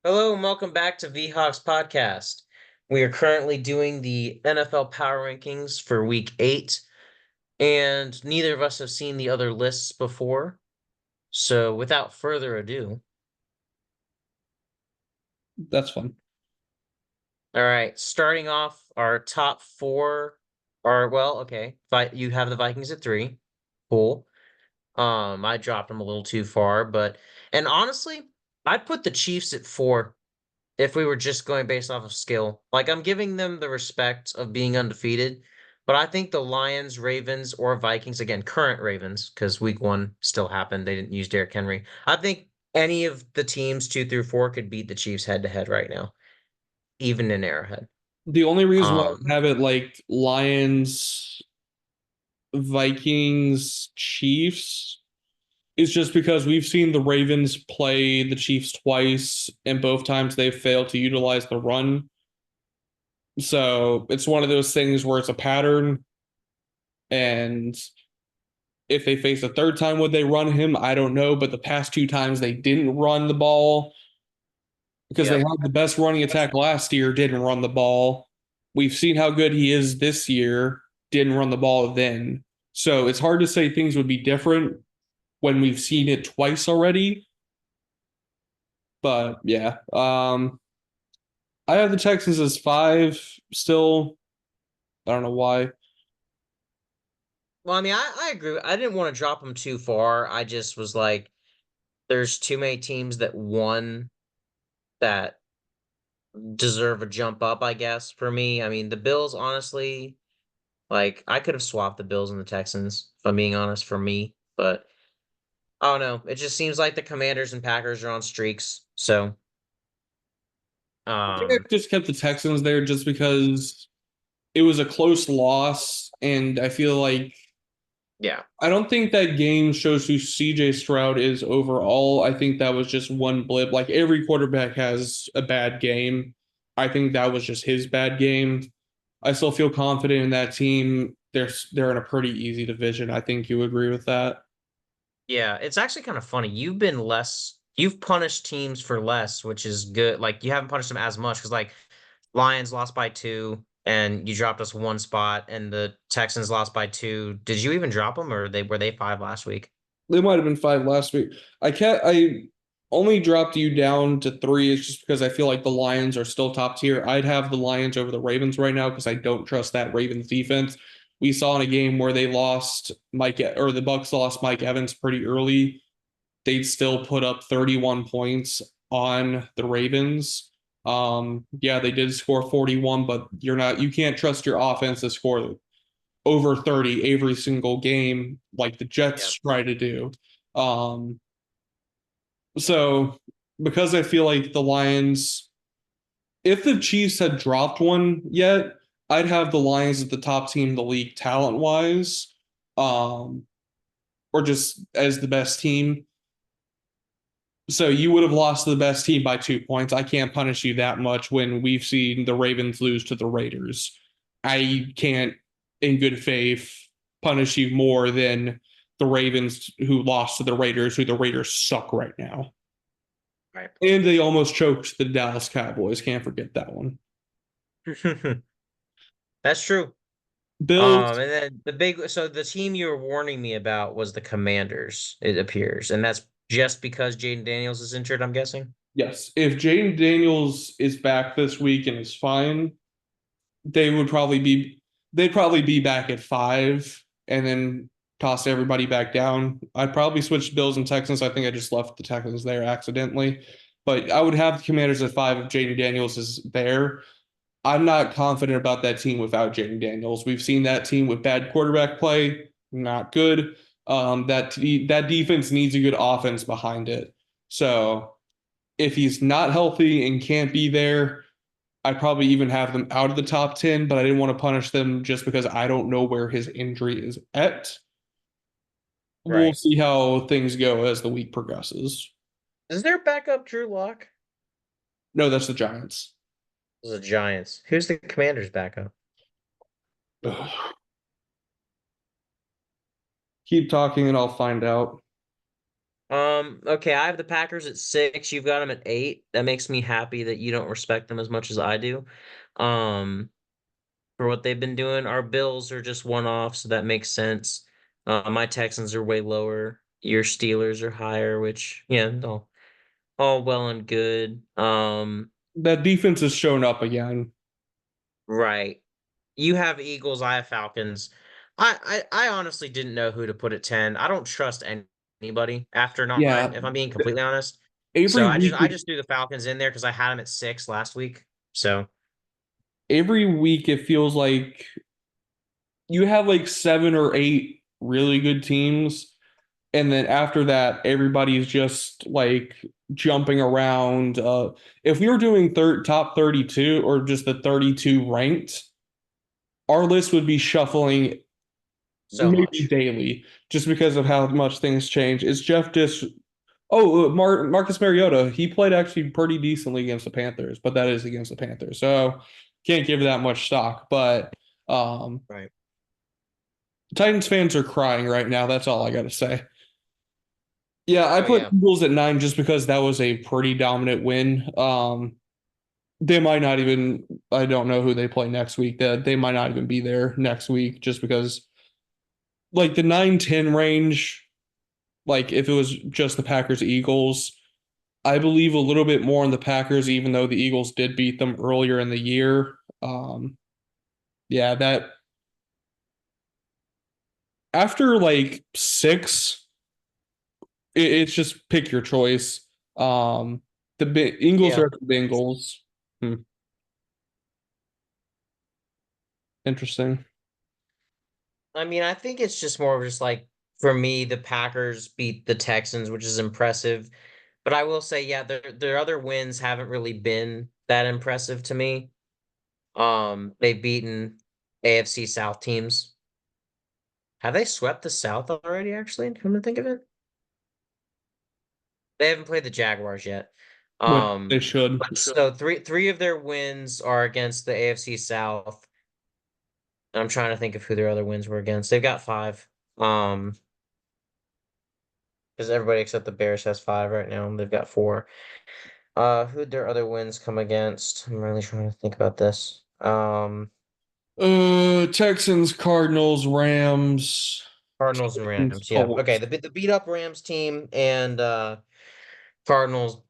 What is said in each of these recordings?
Hello and welcome back to VHawks Podcast. We are currently doing the NFL Power Rankings for Week 8, and neither of us have seen the other lists before. So without further ado, That's fun. all right, starting off our top four are, well, okay, you have the Vikings at 3. Cool. I dropped them a little too far, and honestly, I'd put the Chiefs at 4. If we were just going based off of skill. Like, I'm giving them the respect of being undefeated, but I think the Lions, Ravens, or Vikings, again, current Ravens, because week 1 still happened. They didn't use Derrick Henry. I think any of the teams 2 through 4 could beat the Chiefs head to head right now, even in Arrowhead. The only reason why Um, I have it like Lions, Vikings, Chiefs is just because we've seen the Ravens play the Chiefs twice, and both times they've failed to utilize the run. So it's one of those things where it's a pattern. And if they face a third time, would they run him? I don't know. But the past two times they didn't run the ball because they yep. had the best running attack last year, didn't run the ball. We've seen how good he is this year, didn't run the ball then. So it's hard to say things would be different when we've seen it twice already. But yeah, I have the Texans as 5 still. I don't know why. Well, I mean, I agree. I didn't want to drop them too far. I just was like, there's too many teams that won that deserve a jump up, I guess, for me. I mean, the Bills, honestly, like, I could have swapped the Bills and the Texans, if I'm being honest, for me, but I don't know. It just seems like the Commanders and Packers are on streaks. So, I think I um, just kept the Texans there just because it was a close loss, and I feel like yeah, I don't think that game shows who CJ Stroud is overall. I think that was just one blip. Like every quarterback has a bad game. I think that was just his bad game. I still feel confident in that team. They're in a pretty easy division. I think you agree with that. yeah. It's actually kind of funny. You've punished teams for less, which is good. Like, you haven't punished them as much because, like, Lions lost by 2 and you dropped us 1 spot, and the Texans lost by 2. Did you even drop them, or were they 5 last week? They might have been 5 last week. I only dropped you down to 3 is just because I feel like the Lions are still top tier. I'd have the Lions over the Ravens right now because I don't trust that Ravens defense. We saw in a game where they lost Mike or the Bucks lost Mike Evans pretty early. They'd still put up 31 points on the Ravens. Yeah, they did score 41, but you can't trust your offense to score over 30 every single game like the Yeah. Jets try to do. Um, so because I feel like the Lions, if the Chiefs had dropped one yet, I'd have the Lions at the top team in the league talent wise, um, or just as the best team. So you would have lost to the best team by 2 points. I can't punish you that much when we've seen the Ravens lose to the Raiders. I can't, in good faith, punish you more than the Ravens who lost to the Raiders, who the Raiders suck right now. Right. And they almost choked the Dallas Cowboys. Can't forget that one. That's true. Bills, And then so the team you were warning me about was the Commanders, it appears. And that's just because Jaden Daniels is injured, I'm guessing. yes. If Jaden Daniels is back this week and is fine, they would probably be they'd probably be back at 5 and then toss everybody back down. I'd probably switch Bills and Texans. I think I just left the Texans there accidentally. But I would have the Commanders at 5 if Jaden Daniels is there. I'm not confident about that team without Jaden Daniels. We've seen that team with bad quarterback play, not good. That defense needs a good offense behind it. So if he's not healthy and can't be there, I'd probably even have them out of the top 10, but I didn't want to punish them just because I don't know where his injury is at. We'll Right. see how things go as the week progresses. Is there backup Drew Lock? No, that's the Giants. The Giants. Who's the Commanders' backup? Keep talking and I'll find out. Okay, I have the Packers at 6. You've got them at 8. That makes me happy that you don't respect them as much as I do. Um, for what they've been doing. Our Bills are just one off, so that makes sense. My Texans are way lower. Your Steelers are higher, which yeah, all well and good. That defense has shown up again. Right. You have Eagles, I have Falcons. I honestly didn't know who to put at 10. I don't trust anybody after Yeah, 9, if I'm being completely honest. So every I just week I just threw the Falcons in there because I had them at 6 last week. So every week it feels like you have like seven or eight really good teams, and then after that, everybody's just like jumping around. If we were doing top 32 or just the 32 ranked, our list would be shuffling so maybe much. daily just because of how much things change. Is Jeff just Marcus Mariota, he played actually pretty decently against the Panthers, but that is against the Panthers. So can't give that much stock. But um, Right. Titans fans are crying right now. That's all I got to say. Yeah, I Oh put yeah. Eagles at 9 just because that was a pretty dominant win. They might not even, I don't know who they play next week. That they might not even be there next week just because like the 9-10 range, like if it was just the Packers Eagles, I believe a little bit more in the Packers, even though the Eagles did beat them earlier in the year. Yeah, that after like six, it's just pick your choice. The Eagles Yeah. are the Bengals. Hmm, interesting. I mean, I think it's just more of just like for me, the Packers beat the Texans, which is impressive. But I will say, yeah, their other wins haven't really been that impressive to me. They've beaten AFC South teams. Have they swept the South already, actually? Come to think of it. They haven't played the Jaguars yet. What they Um, should. but so three of their wins are against the AFC South. I'm trying to think of who their other wins were against. They've got 5. Um, because everybody except the Bears has 5 right now, and they've got 4. Who'd their other wins come against? I'm really trying to think about this. Texans, Cardinals, Rams, Cardinals and Rams. Yeah. Okay. Colts. The beat up Rams team and Cardinals.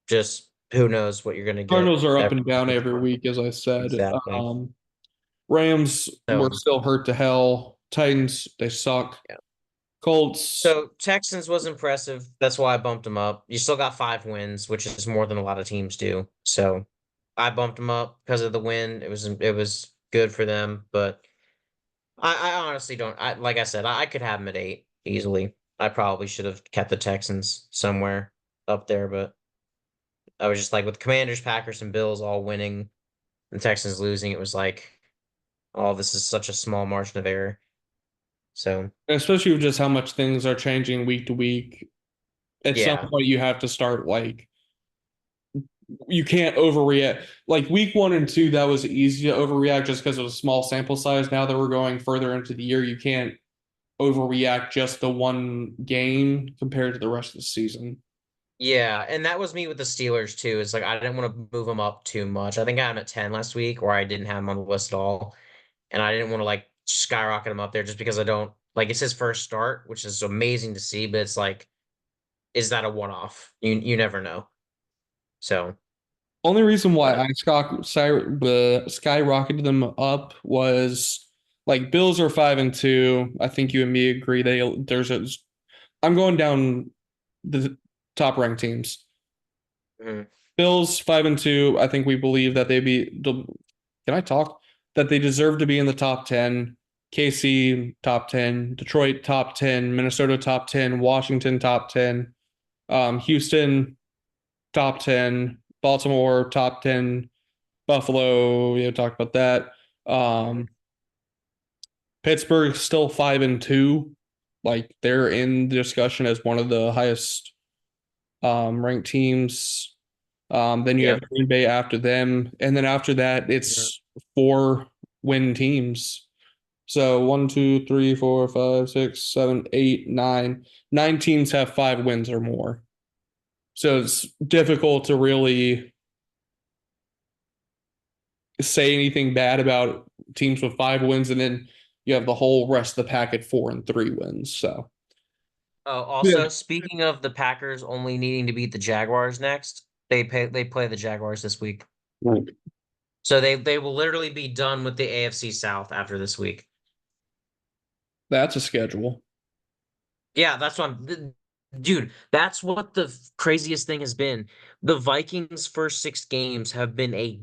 Just who knows what you're gonna get Cardinals are up every and down week. every week, as I said. Exactly. Rams were So still hurt to hell. Titans, they suck. yeah. Colts, So Texans was impressive. That's why I bumped them up. You still got 5 wins, which is more than a lot of teams do. So I bumped them up because of the win. It was good for them, but I honestly don't. I like I said, I could have them at 8 easily. I probably should have kept the Texans somewhere up there, but I was just like with Commanders, Packers, and Bills all winning, and Texans losing. It was like, oh, this is such a small margin of error. So especially with just how much things are changing week to week. At some yeah, point, you have to start like you can't overreact. Like week 1 and 2, that was easy to overreact just because it was a small sample size. Now that we're going further into the year, you can't overreact just the one game compared to the rest of the season. yeah, and that was me with the Steelers too. It's like I didn't want to move them up too much. I think I had them at 10 last week, or I didn't have them on the list at all, and I didn't want to like skyrocket them up there just because I don't like it's his first start, which is amazing to see. But it's like, is that a one off? You never know. So, Only reason why but I skyrocketed them up was like Bills are 5-2. I think you and me agree there's a I'm going down the top ranked teams. mhm, Bills 5-2. I think we believe that they be. Can I talk? That they deserve to be in the top 10. KC top 10, Detroit top 10, Minnesota top 10, Washington top 10, Houston top 10, Baltimore top 10, Buffalo. We talked about that. mhm, Um, Pittsburgh still 5-2. Like they're in the discussion as one of the highest ranked teams. Then you have yep. Green Bay after them, and then after that, Mhm. it's 4 win teams. So one, two, three, four, five, six, seven, eight, nine. Nine teams have 5 wins or more. So it's difficult to really say anything bad about teams with 5 wins, and then you have the whole rest of the pack at 4 and 3 wins. So Oh, yeah. also speaking of the Packers only needing to beat the Jaguars next, they play the Jaguars this week. Right. So they will literally be done with the AFC South after this week. That's a schedule. Yeah, that's what dude, that's what the craziest thing has been. The Vikings' first 6 games have been a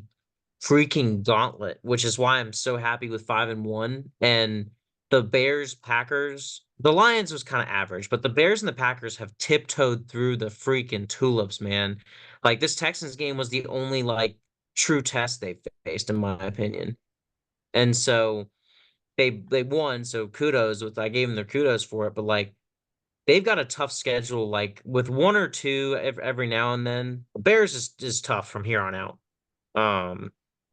freaking gauntlet, which is why I'm so happy with 5-1. And the Bears, Packers, the Lions was kind of average, but the Bears and the Packers have tiptoed through the freaking tulips, man. Like this Texans game was the only like true test they faced, in my opinion. And so they won, so kudos with I gave them their kudos for it, but like they've got a tough schedule, like with one or two every now and then. Bears is tough from here on out.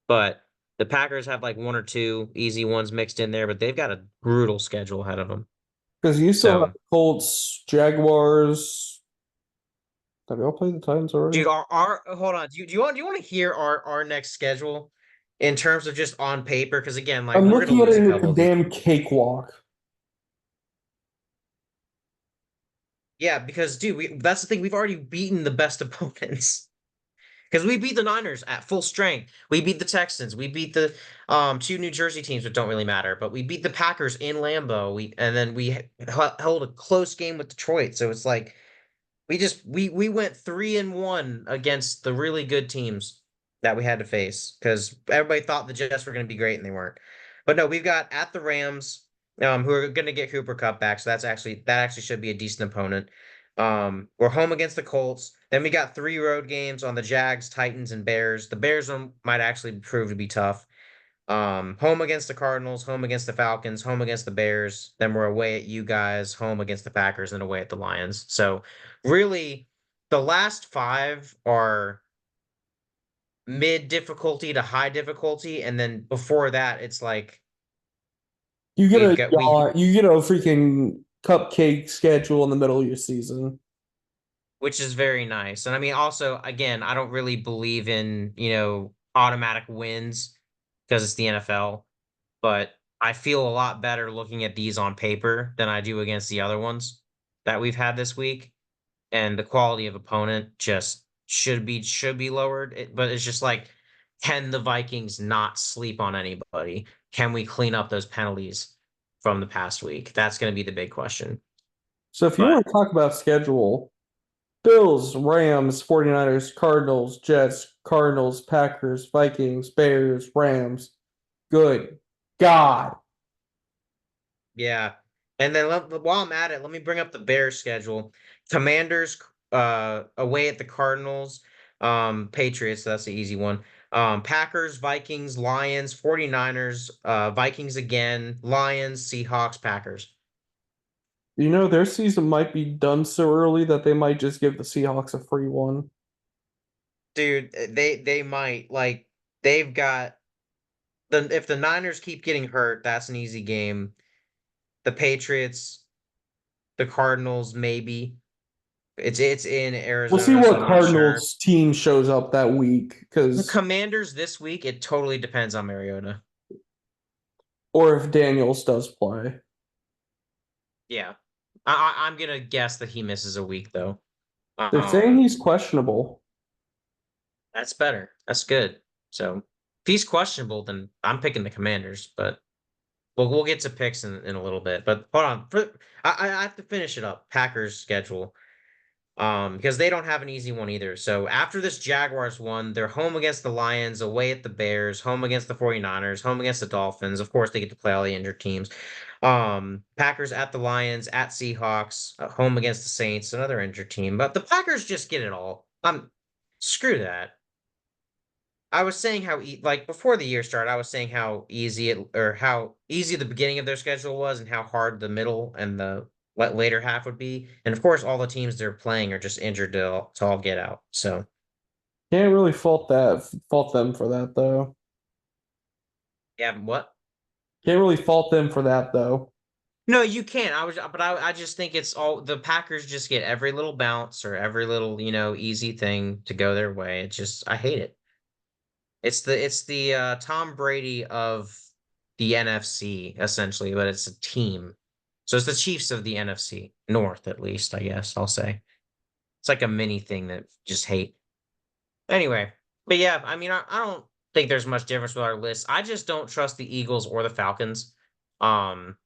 But the Packers have like one or two easy ones mixed in there, but they've got a brutal schedule ahead of them. Because you still have So, Colts, Jaguars. Have y'all played the Titans already? dude, our hold on. Do you want to hear our next schedule in terms of just on paper? Because again, like I'm we're gonna looking at lose it a and it's couple a of these. damn cakewalk. Yeah, because dude, that's the thing. We've already beaten the best opponents. Because we beat the Niners at full strength. We beat the Texans. We beat the two New Jersey teams that don't really matter. But we beat the Packers in Lambeau. And then we held a close game with Detroit. So it's like we went 3-1 against the really good teams that we had to face because everybody thought the Jets were going to be great and they weren't. But no, we've got at the Rams, who are going to get Cooper Cup back, so that actually should be a decent opponent. We're home against the Colts. Then we got 3 road games on the Jags, Titans, and Bears. The Bears one might actually prove to be tough. Home against the Cardinals, home against the Falcons, home against the Bears. Then we're away at you guys, home against the Packers, and away at the Lions. So really, the last 5 are mid difficulty to high difficulty, and then before that, it's like You get we've a got we, you get a freaking cupcake schedule in the middle of your season. which is very nice. And I mean, also, again, I don't really believe in automatic wins because it's the NFL, but I feel a lot better looking at these on paper than I do against the other ones that we've had this week. And the quality of opponent just should be lowered. But it's just like, can the Vikings not sleep on anybody? Can we clean up those penalties from the past week? That's going to be the big question. So if you But want to talk about schedule, Bills, Rams, 49ers, Cardinals, Jets, Cardinals, Packers, Vikings, Bears, Rams. Good God. yeah, and then while I'm at it, let me bring up the Bears schedule. Commanders away at the Cardinals, Patriots, so that's the easy one. Packers, Vikings, Lions, 49ers, Vikings again, Lions, Seahawks, Packers. You know, their season might be done so early that they might just give the Seahawks a free one. Dude, they might like they've got the if the Niners keep getting hurt, that's an easy game. The Patriots, the Cardinals, maybe. It's in We'll see Arizona, so what I'm not sure. Cardinals team shows up that week, The because Commanders this week, it totally depends on Mariota. or if Daniels does play. Yeah. I'm gonna guess that he misses a week though. They're saying Um, he's questionable. that's better. That's good. So if he's questionable, then I'm picking the Commanders, but we'll get to picks in a little bit. But hold on. I have to finish it up. Packers schedule. Because they don't have an easy one either. So after this Jaguars one, they're home against the Lions, away at the Bears, home against the 49ers, home against the Dolphins. Of course, they get to play all the injured teams. Packers at the Lions, at Seahawks, home against the Saints, another injured team. But the Packers just get it all. Screw that. I was saying like before the year started, I was saying how easy how easy the beginning of their schedule was and how hard the middle and the later half would be. And of course, all the teams they're playing are just injured to all get out. So Can't really fault them for that though. yeah, what? Can't really fault them for that though. No, you can't. I just think it's all the Packers just get every little bounce or every little, easy thing to go their way. I hate it. It's the Tom Brady of the NFC essentially, but it's a team. So it's the Chiefs of the NFC North, at least, I guess I'll say. It's like a mini thing that just hate. Anyway, but yeah, I mean, I don't think there's much difference with our list. I just don't trust the Eagles or the Falcons, um,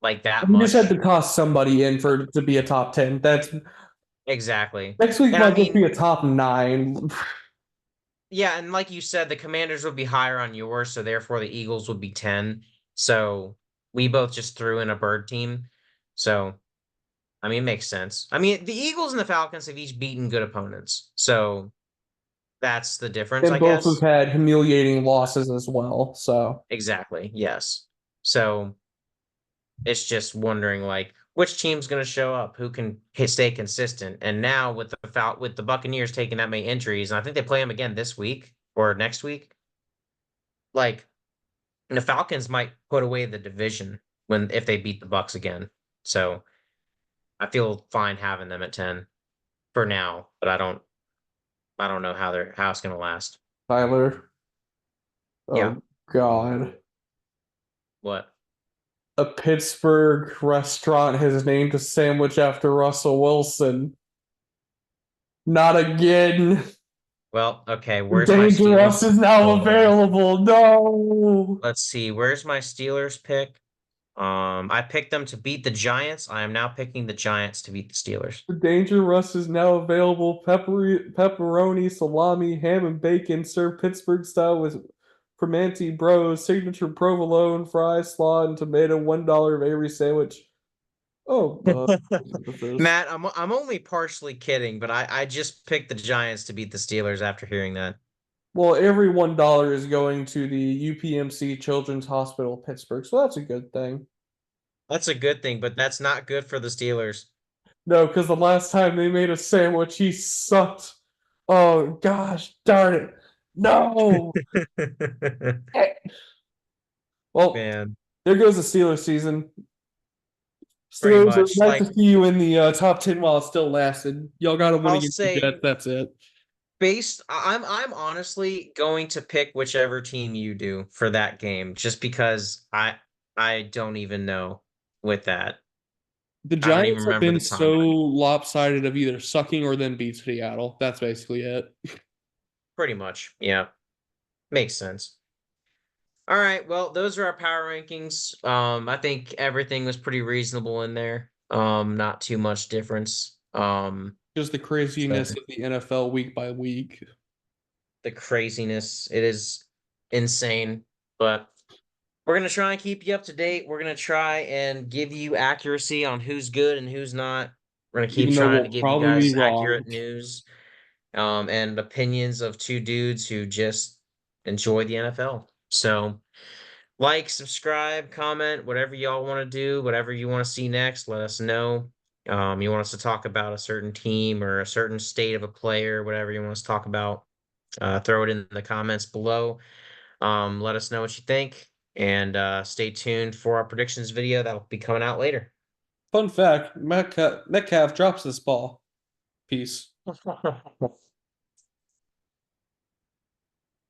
like that We just had to much. toss somebody in for to be a top 10. That's Exactly. next week And I might just be mean, a top 9. yeah, and like you said, the Commanders would be higher on yours, so therefore the Eagles would be 10. So we both just threw in a bird team. So, I mean, it makes sense. I mean, the Eagles and the Falcons have each beaten good opponents. So that's the difference, And I both have guess. had humiliating losses as well. So Exactly. Yes. So it's just wondering like which team's going to show up, who can stay consistent. And now with the Buccaneers taking that many injuries, and I think they play them again this week or next week, like the Falcons might put away the division when if they beat the Bucks again. So I feel fine having them at 10 for now, but I don't know how it's going to last. Tyler, Yeah. oh God. What? A Pittsburgh restaurant has named a sandwich after Russell Wilson. Not again. Well, okay, where's my Dangerous Steelers? is now Hold on. available. No. Let's see. Where's my Steelers pick? I picked them to beat the Giants. I am now picking the Giants to beat the Steelers. The Danger Rush is now available. Pepperoni, salami, ham, and bacon served Pittsburgh style with Primanti Bros, signature provolone, fries, slaw, and tomato. $1 of every sandwich. Oh, with this. Matt, I'm only partially kidding, but I just picked the Giants to beat the Steelers after hearing that. Well, every $1 is going to the UPMC Children's Hospital Pittsburgh, so that's a good thing. That's a good thing, but that's not good for the Steelers. No, because the last time they made a sandwich, he sucked. Oh gosh, darn it! No. Well, Man, there goes the Steelers season. pretty Steelers, it was much. nice Like to see you in the top 10 while it still lasted. Y'all got to win I'll against the say Jets. That's it. I'm honestly going to pick whichever team you do for that game, just because I don't even know with that. The I don't even Giants have remember been the so timeline. lopsided of either sucking or then beat Seattle. That's basically it. Pretty much. Yeah. Makes sense. All right. Well, those are our power rankings. I think everything was pretty reasonable in there. Not too much difference. Just the So craziness of the NFL week by week. the craziness, it is insane, but we're gonna try and keep you up to date. We're gonna try and give you accuracy on who's good and who's not. We're gonna keep Even though trying to we'll give you probably be guys wrong. accurate news, and opinions of two dudes who just enjoy the NFL. So like, subscribe, comment, whatever y'all want to do, whatever you want to see next, let us know. You want us to talk about a certain team or a certain state of a player, whatever you want us to talk about, throw it in the comments below. Let us know what you think, and stay tuned for our predictions video that'll be coming out later. Fun fact, Metcalf drops this ball. Peace.